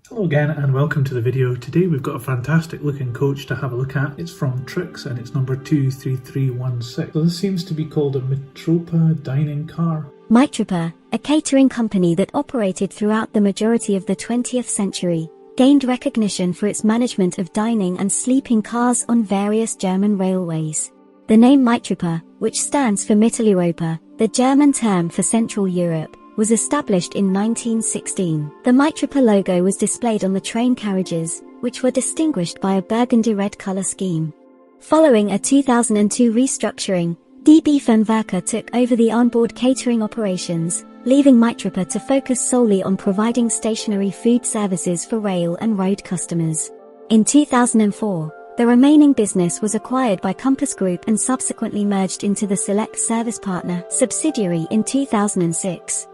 Hello again and welcome to the video. Today we've got a fantastic looking coach to have a look at. It's from Trix and it's number 23316. So this seems to be called a Mitropa dining car. Mitropa, a catering company that operated throughout the majority of the 20th century, gained recognition for its management of dining and sleeping cars on various German railways. The name Mitropa, which stands for Mitteleuropa, the German term for Central Europe, was established in 1916. The Mitropa logo was displayed on the train carriages, which were distinguished by a burgundy red color scheme. Following a 2002 restructuring, DB Fernwerke took over the onboard catering operations, leaving Mitropa to focus solely on providing stationary food services for rail and road customers. In 2004, the remaining business was acquired by Compass Group and subsequently merged into the Select Service Partner subsidiary in 2006.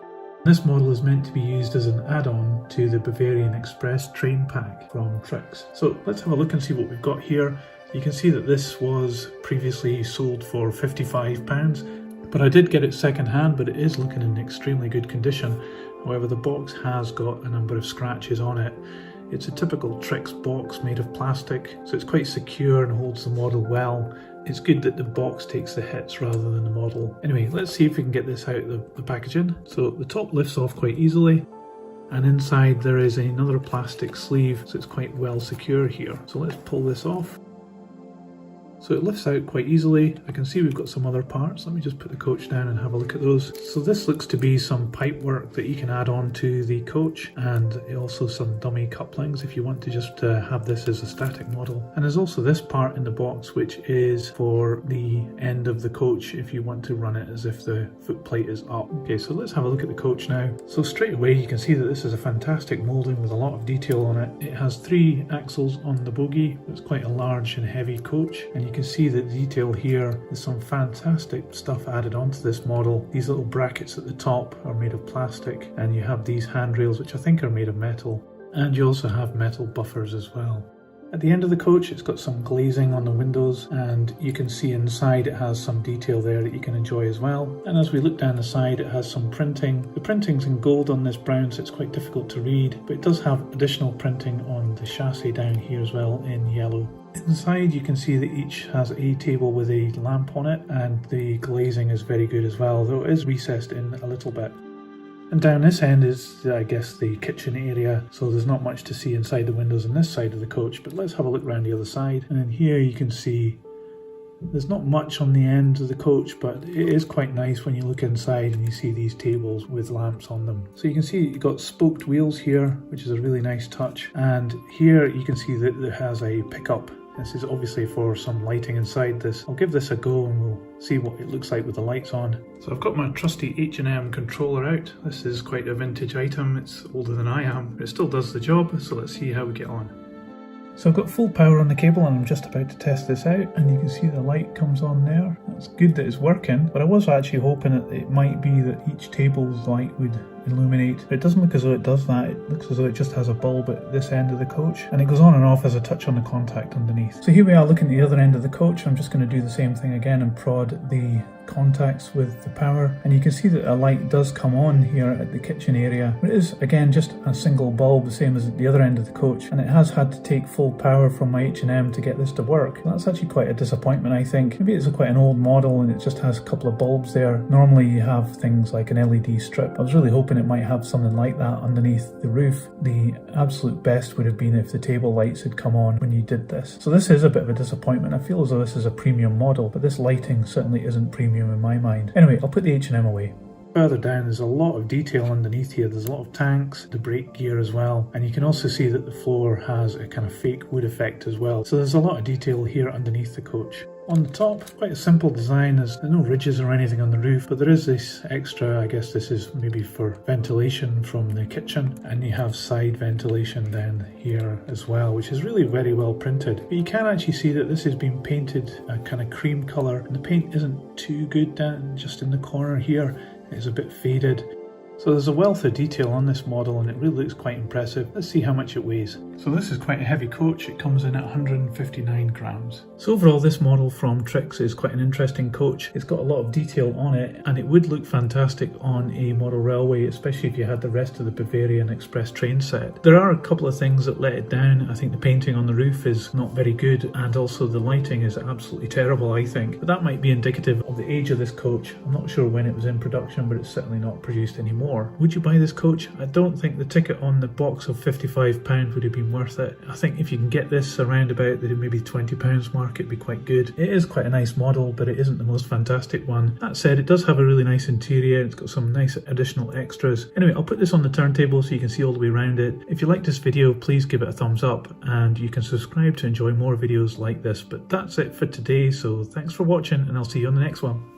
This model is meant to be used as an add-on to the Bavarian Express train pack from Trix. So let's have a look and see what we've got here. You can see that this was previously sold for £55, but I did get it second hand, but it is looking in extremely good condition. However, the box has got a number of scratches on it. It's a typical Trix box made of plastic, so it's quite secure and holds the model well. It's good that the box takes the hits rather than the model. Anyway, let's see if we can get this out of the packaging. So the top lifts off quite easily, and inside there is another plastic sleeve, so it's quite well secure here. So let's pull this off. So it lifts out quite easily. I can see we've got some other parts. Let me just put the coach down and have a look at those. So this looks to be some pipe work that you can add on to the coach, and also some dummy couplings if you want to just have this as a static model. And there's also this part in the box which is for the end of the coach if you want to run it as if the footplate is up. Okay, so let's have a look at the coach now. So straight away you can see that this is a fantastic moulding with a lot of detail on it. It has 3 axles on the bogie. It's quite a large and heavy coach, and you can see the detail here. There's some fantastic stuff added onto this model. These little brackets at the top are made of plastic, and you have these handrails which I think are made of metal, and you also have metal buffers as well. At the end of the coach it's got some glazing on the windows, and you can see inside it has some detail there that you can enjoy as well. And as we look down the side, it has some printing. The printing's in gold on this brown, so it's quite difficult to read, but it does have additional printing on the chassis down here as well in yellow. Inside you can see that each has a table with a lamp on it, and the glazing is very good as well, though it is recessed in a little bit. And down this end is, I guess, the kitchen area, so there's not much to see inside the windows on this side of the coach, but let's have a look around the other side. And then here you can see there's not much on the end of the coach, but it is quite nice when you look inside and you see these tables with lamps on them. So you can see you've got spoked wheels here, which is a really nice touch. And here you can see that it has a pickup. This is obviously for some lighting inside this. I'll give this a go and we'll see what it looks like with the lights on. So I've got my trusty H&M controller out. This is quite a vintage item. It's older than I am, but it still does the job. So let's see how we get on. So I've got full power on the cable and I'm just about to test this out, and you can see the light comes on there. It's good that it's working, but I was actually hoping that it might be that each table's light would illuminate, but it doesn't look as though it does that. It looks as though it just has a bulb at this end of the coach, and it goes on and off as a touch on the contact underneath. So here we are looking at the other end of the coach. I'm just going to do the same thing again and prod the contacts with the power, and you can see that a light does come on here at the kitchen area, but it is again just a single bulb, the same as at the other end of the coach, and it has had to take full power from my H&M to get this to work. That's actually quite a disappointment, I think. Maybe it's quite an old model and it just has a couple of bulbs there. Normally you have things like an LED strip. I was really hoping it might have something like that underneath the roof. The absolute best would have been if the table lights had come on when you did this. So this is a bit of a disappointment. I feel as though this is a premium model, but this lighting certainly isn't premium in my mind. Anyway, I'll put the H&M away. Further down there's a lot of detail underneath here. There's a lot of tanks, the brake gear as well, and you can also see that the floor has a kind of fake wood effect as well. So there's a lot of detail here underneath the coach. On the top, quite a simple design. There's no ridges or anything on the roof, but there is this extra, I guess this is maybe for ventilation from the kitchen, and you have side ventilation down here as well, which is really very well printed. But you can actually see that this has been painted a kind of cream colour, and the paint isn't too good down just in the corner here. It's a bit faded. So there's a wealth of detail on this model and it really looks quite impressive. Let's see how much it weighs. So this is quite a heavy coach. It comes in at 159 grams. So overall this model from Trix is quite an interesting coach. It's got a lot of detail on it and it would look fantastic on a model railway, especially if you had the rest of the Bavarian Express train set. There are a couple of things that let it down. I think the painting on the roof is not very good and also the lighting is absolutely terrible, I think. But that might be indicative of the age of this coach. I'm not sure when it was in production, but it's certainly not produced anymore. Would you buy this coach? I don't think the ticket on the box of £55 would have been worth it. I think if you can get this around about the maybe £20 mark, it'd be quite good. It is quite a nice model, but it isn't the most fantastic one. That said, it does have a really nice interior. It's got some nice additional extras. Anyway, I'll put this on the turntable so you can see all the way around it. If you like this video, please give it a thumbs up and you can subscribe to enjoy more videos like this. But that's it for today, so thanks for watching and I'll see you on the next one.